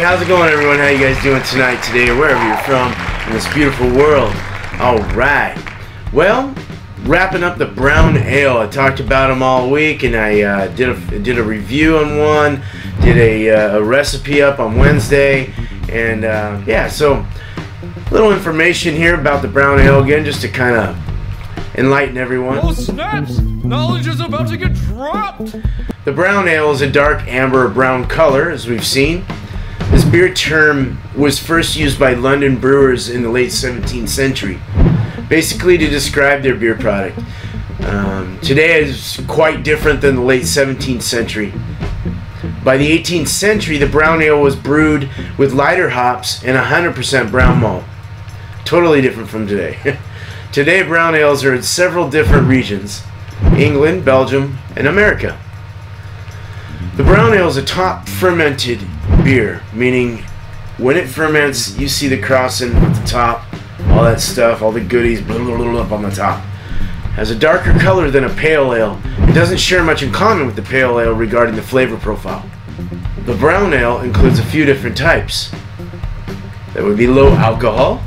how's it going, everyone? How you guys doing tonight, today, or wherever you're from in this beautiful world? Alright, well, wrapping up the brown ale. I talked about them all week, and I did a review on one, did a recipe up on Wednesday, and yeah, so little information here about the brown ale again, just to kind of enlighten everyone. Oh snaps! Knowledge is about to get dropped! The brown ale is a dark amber or brown color, as we've seen. This beer term was first used by London brewers in the late 17th century, basically to describe their beer product. Today is quite different than the late 17th century. By the 18th century, the brown ale was brewed with lighter hops and 100% brown malt. Totally different from today. Today, brown ales are in several different regions: England, Belgium, and America. The brown ale is a top fermented beer, meaning when it ferments, you see the crossing at the top, all that stuff, all the goodies, blah, blah, blah, up on the top. Has a darker color than a pale ale. It doesn't share much in common with the pale ale regarding the flavor profile. The brown ale includes a few different types. That would be low alcohol,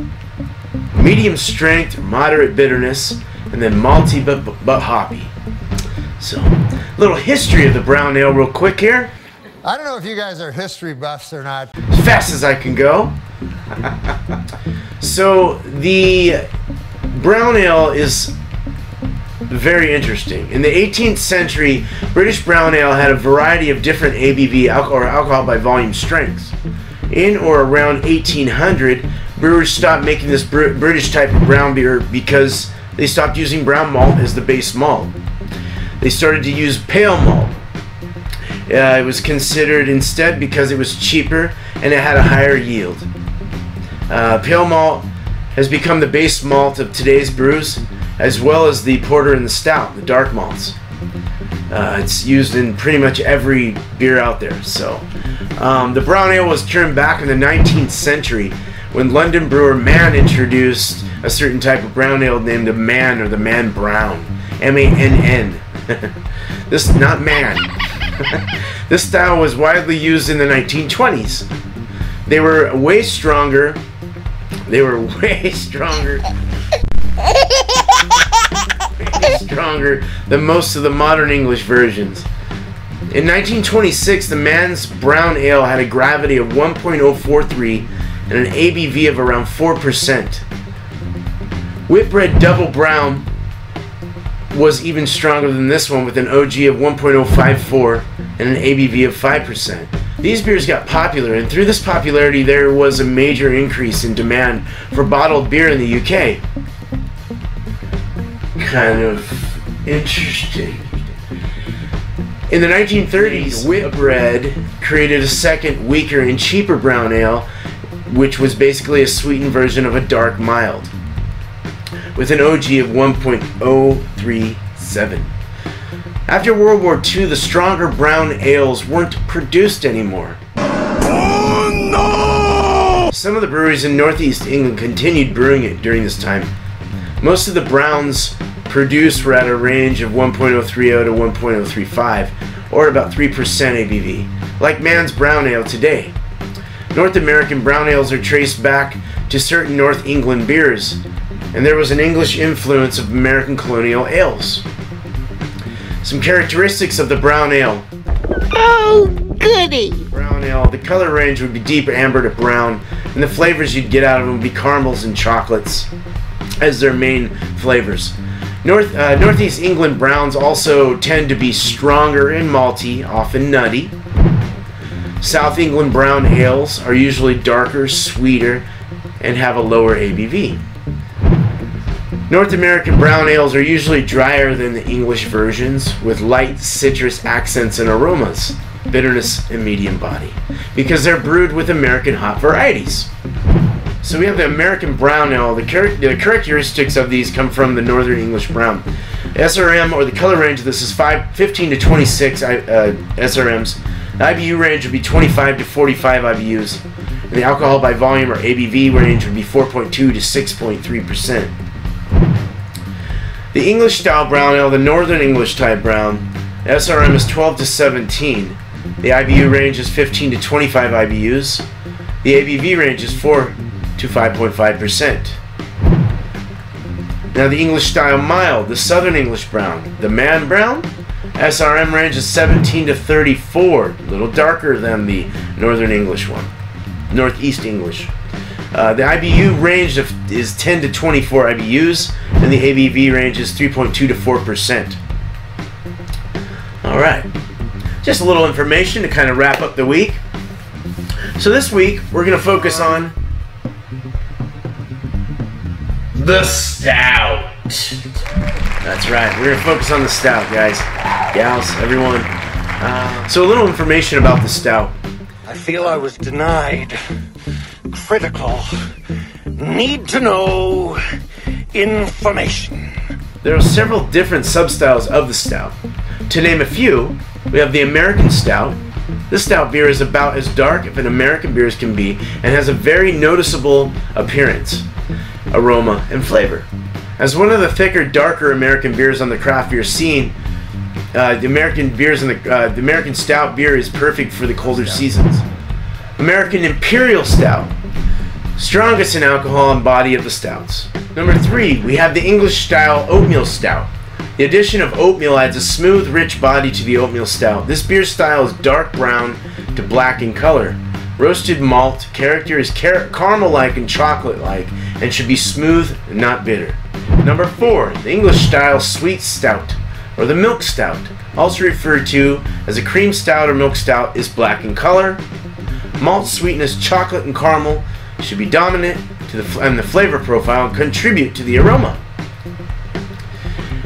medium strength or moderate bitterness, and then malty but hoppy. So, little history of the brown ale real quick here. I don't know if you guys are history buffs or not. As fast as I can go. So, the brown ale is very interesting. In the 18th century, British brown ale had a variety of different ABV, or alcohol by volume strengths. In or around 1800, brewers stopped making this British type of brown beer because they stopped using brown malt as the base malt. They started to use pale malt. It was considered instead because it was cheaper and it had a higher yield. Pale malt has become the base malt of today's brews, as well as the porter and the stout, the dark malts. It's used in pretty much every beer out there. So, the brown ale was turned back in the 19th century when London brewer Mann introduced a certain type of brown ale named the Mann, or the Mann Brown, M-A-N-N. This, not man. This style was widely used in the 1920s. They were way stronger. They were way stronger. Stronger than most of the modern English versions. In 1926, the Mann's Brown Ale had a gravity of 1.043 and an ABV of around 4%. Whitbread Double Brown was even stronger than this one, with an OG of 1.054 and an ABV of 5%. These beers got popular, and through this popularity there was a major increase in demand for bottled beer in the UK. Kind of interesting. In the 1930s, Whitbread created a second, weaker and cheaper brown ale, which was basically a sweetened version of a dark mild, with an OG of 1.037. After World War II, the stronger brown ales weren't produced anymore. Oh no! Some of the breweries in northeast England continued brewing it during this time. Most of the browns produced were at a range of 1.030 to 1.035, or about 3% ABV, like Mann's Brown Ale today. North American brown ales are traced back to certain North England beers, and there was an English influence of American colonial ales. Some characteristics of the brown ale. Oh, goody! Brown ale, the color range would be deep amber to brown, and the flavors you'd get out of them would be caramels and chocolates as their main flavors. Northeast England browns also tend to be stronger and malty, often nutty. South England brown ales are usually darker, sweeter, and have a lower ABV. North American brown ales are usually drier than the English versions, with light citrus accents and aromas, bitterness, and medium body, because they're brewed with American hop varieties. So we have the American brown ale. The characteristics of these come from the Northern English brown. SRM, or the color range of this, is 15 to 26 SRMs. The IBU range would be 25 to 45 IBUs. And the alcohol by volume, or ABV, range would be 4.2 to 6.3%. The English style brown ale, the Northern English type brown, SRM is 12 to 17. The IBU range is 15 to 25 IBUs. The ABV range is 4 to 5.5%. Now the English style mild, the Southern English brown, the Man Brown, SRM range is 17 to 34, a little darker than the Northern English one, Northeast English. The IBU range is 10 to 24 IBUs, and the ABV range is 3.2 to 4%. Alright, just a little information to kind of wrap up the week. So this week, we're going to focus on the Stout. That's right, we're going to focus on the Stout, guys, gals, everyone. So a little information about the Stout. I feel I was denied critical, need to know information. There are several different substyles of the Stout. To name a few, we have the American Stout. This stout beer is about as dark as an American beer can be and has a very noticeable appearance, aroma, and flavor. As one of the thicker, darker American beers on the craft beer scene, the American Stout beer is perfect for the colder seasons. American Imperial Stout, strongest in alcohol and body of the stouts. Number 3, we have the English style Oatmeal Stout. The addition of oatmeal adds a smooth, rich body to the oatmeal stout. This beer style is dark brown to black in color. Roasted malt character is caramel-like and chocolate-like and should be smooth and not bitter. Number 4, the English style Sweet Stout, or the Milk Stout, also referred to as a cream stout or milk stout, is black in color. Malt sweetness, chocolate and caramel should be dominant and the flavor profile and contribute to the aroma.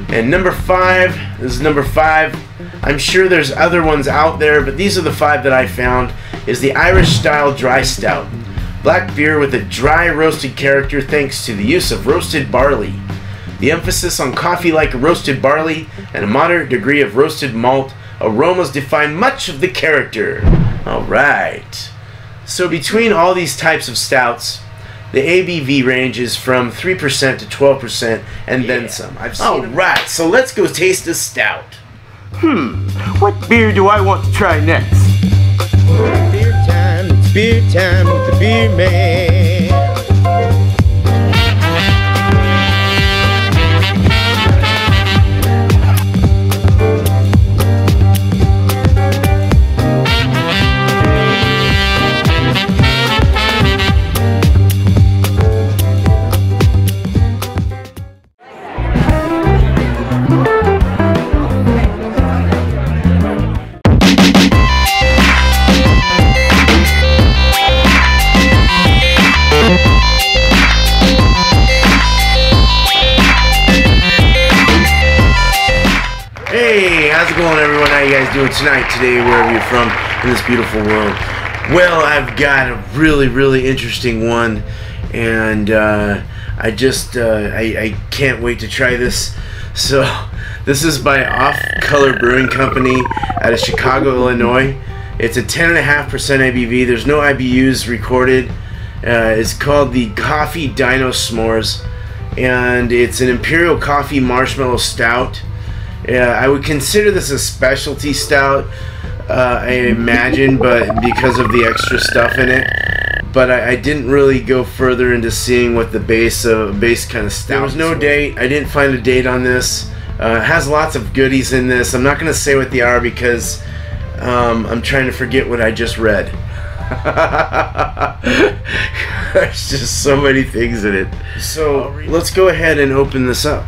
And number 5, this is number 5. I'm sure there's other ones out there, but these are the 5 that I found, is the Irish style Dry Stout. Black beer with a dry roasted character thanks to the use of roasted barley. The emphasis on coffee-like roasted barley and a moderate degree of roasted malt aromas define much of the character. Alright. So between all these types of stouts, the ABV ranges from 3% to 12% and then some. Alright, so let's go taste the stout. What beer do I want to try next? Beer time with the beer man. Hey, how's it going, everyone? How you guys doing tonight, today, wherever you're from in this beautiful world? Well, I've got a really interesting one, and I can't wait to try this. So, this is by Off Color Brewing Company out of Chicago, Illinois. It's a 10.5% ABV. There's no IBUs recorded. It's called the Coffee Dino Smores, and it's an Imperial Coffee Marshmallow Stout. I would consider this a specialty stout, I imagine, but because of the extra stuff in it. But I didn't really go further into seeing what the base kind of stout. There was no date. I didn't find a date on this. It has lots of goodies in this. I'm not going to say what they are because I'm trying to forget what I just read. There's just so many things in it. So let's go ahead and open this up.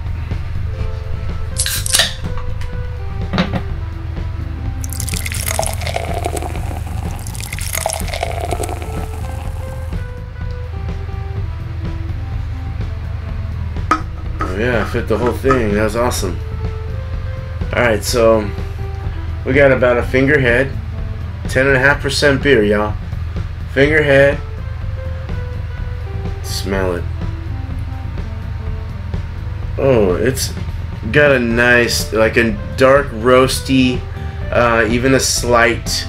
Yeah, I fit the whole thing. That was awesome. Alright, so we got about a finger head. 10.5% beer, y'all. Finger head. Smell it. Oh, it's got a nice, like a dark roasty, even a slight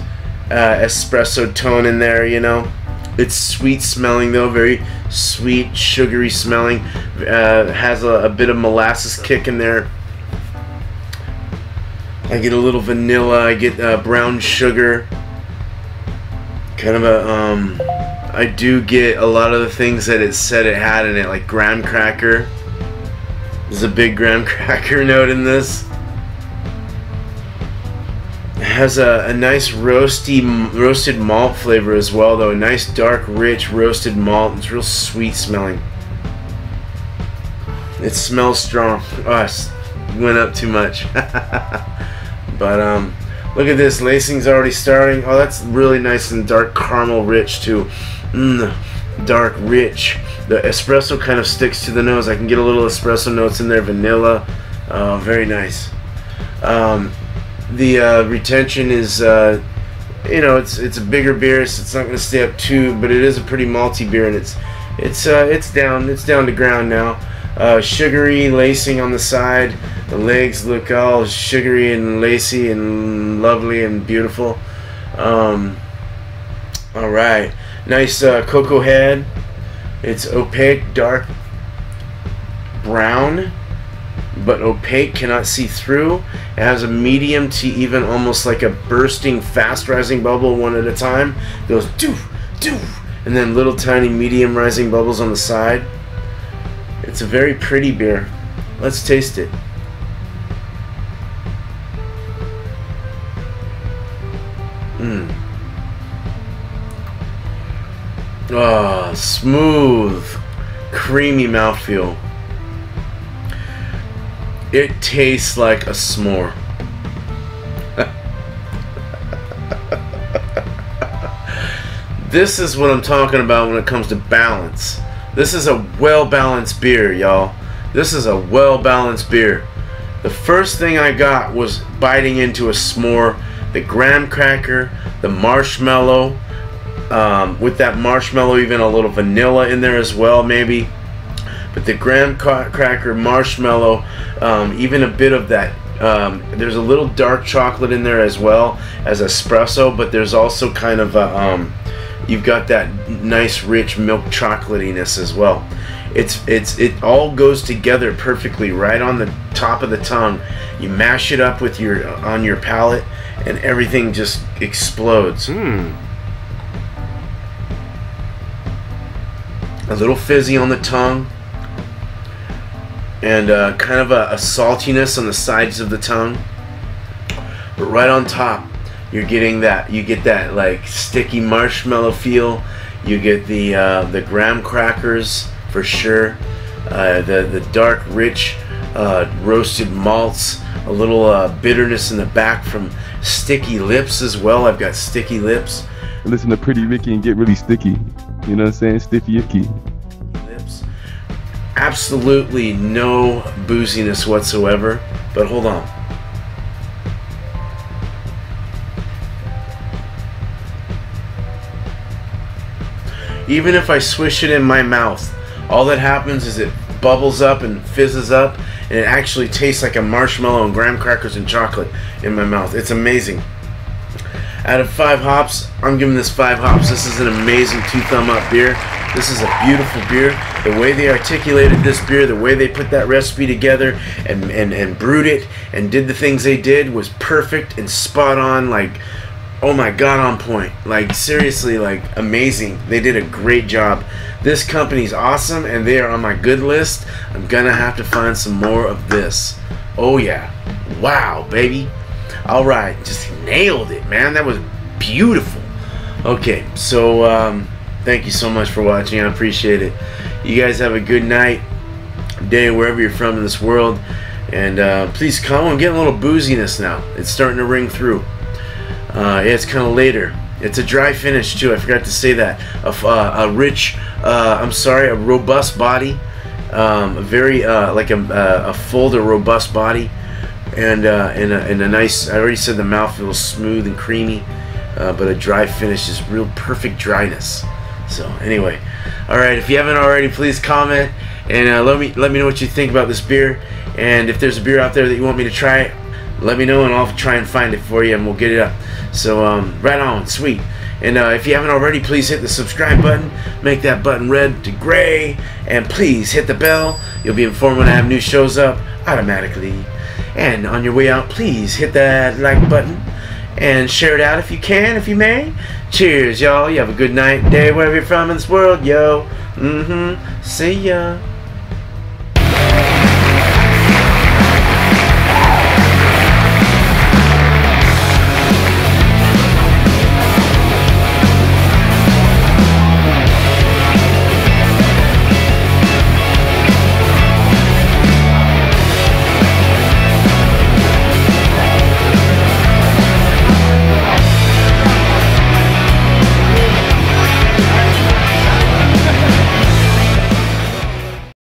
espresso tone in there, you know. It's sweet smelling though, very sweet, sugary smelling. Has a bit of molasses kick in there. I get a little vanilla. I get brown sugar. Kind of I do get a lot of the things that it said it had in it, like graham cracker. There's a big graham cracker note in this. It has a nice roasted malt flavor as well, though. A nice dark, rich roasted malt. It's real sweet smelling. It smells strong. Oh, I went up too much. But look at this. Lacing's already starting. Oh, that's really nice and dark caramel rich too. Dark rich. The espresso kind of sticks to the nose. I can get a little espresso notes in there. Vanilla. Very nice. The retention is, you know, it's a bigger beer, so it's not going to stay up too. But it is a pretty malty beer, and it's down to ground now. Sugary lacing on the side. The legs look all sugary and lacy and lovely and beautiful. All right, nice cocoa head. It's opaque, dark brown, but opaque, cannot see through. It has a medium to even almost like a bursting, fast rising bubble one at a time. It goes doof, doof, and then little tiny medium rising bubbles on the side. It's a very pretty beer. Let's taste it. Oh, smooth, creamy mouthfeel. It tastes like a s'more. This is what I'm talking about when it comes to balance. This is a well-balanced beer, y'all. This is a well-balanced beer. The first thing I got was biting into a s'more. The graham cracker, the marshmallow, with that marshmallow, even a little vanilla in there as well, maybe. But the graham cracker, marshmallow, even a bit of that. There's a little dark chocolate in there as well as espresso, but there's also kind of you've got that nice rich milk chocolatiness as well. It all goes together perfectly right on the top of the tongue. You mash it up with on your palate, and everything just explodes. A little fizzy on the tongue, and kind of a saltiness on the sides of the tongue. But right on top, you're getting that. You get that like sticky marshmallow feel. You get the graham crackers for sure. The dark, rich roasted malts. A little bitterness in the back from sticky lips as well. I've got sticky lips. Listen to Pretty Ricky and get really sticky. You know what I'm saying? Stiffy icky. Lips. Absolutely no booziness whatsoever. But hold on. Even if I swish it in my mouth, all that happens is it bubbles up and fizzes up, and it actually tastes like a marshmallow and graham crackers and chocolate in my mouth. It's amazing. Out of 5 hops, I'm giving this 5 hops. This is an amazing 2-thumb-up beer. This is a beautiful beer. The way they articulated this beer, the way they put that recipe together and brewed it and did the things they did was perfect and spot on. Like, oh my God, on point. Like, seriously, like, amazing. They did a great job. This company's awesome, and they are on my good list. I'm gonna have to find some more of this. Oh yeah. Wow, baby. Alright, just nailed it, man. That was beautiful. Okay, so thank you so much for watching. I appreciate it. You guys have a good night, day, wherever you're from in this world. And please come. I'm getting a little booziness now. It's starting to ring through. Yeah, it's kind of later. It's a dry finish too. I forgot to say that. A rich, a robust body. A very like a full to robust body. And in a nice, I already said the mouth feels smooth and creamy, but a dry finish is real perfect dryness. So anyway, all right. If you haven't already, please comment and let me know what you think about this beer. And if there's a beer out there that you want me to try, let me know and I'll try and find it for you and we'll get it up. So right on, sweet. And if you haven't already, please hit the subscribe button, make that button red to gray, and please hit the bell. You'll be informed when I have new shows up automatically. And on your way out, please hit that like button and share it out if you can, if you may. Cheers, y'all. You have a good night, day, wherever you're from in this world, yo. See ya.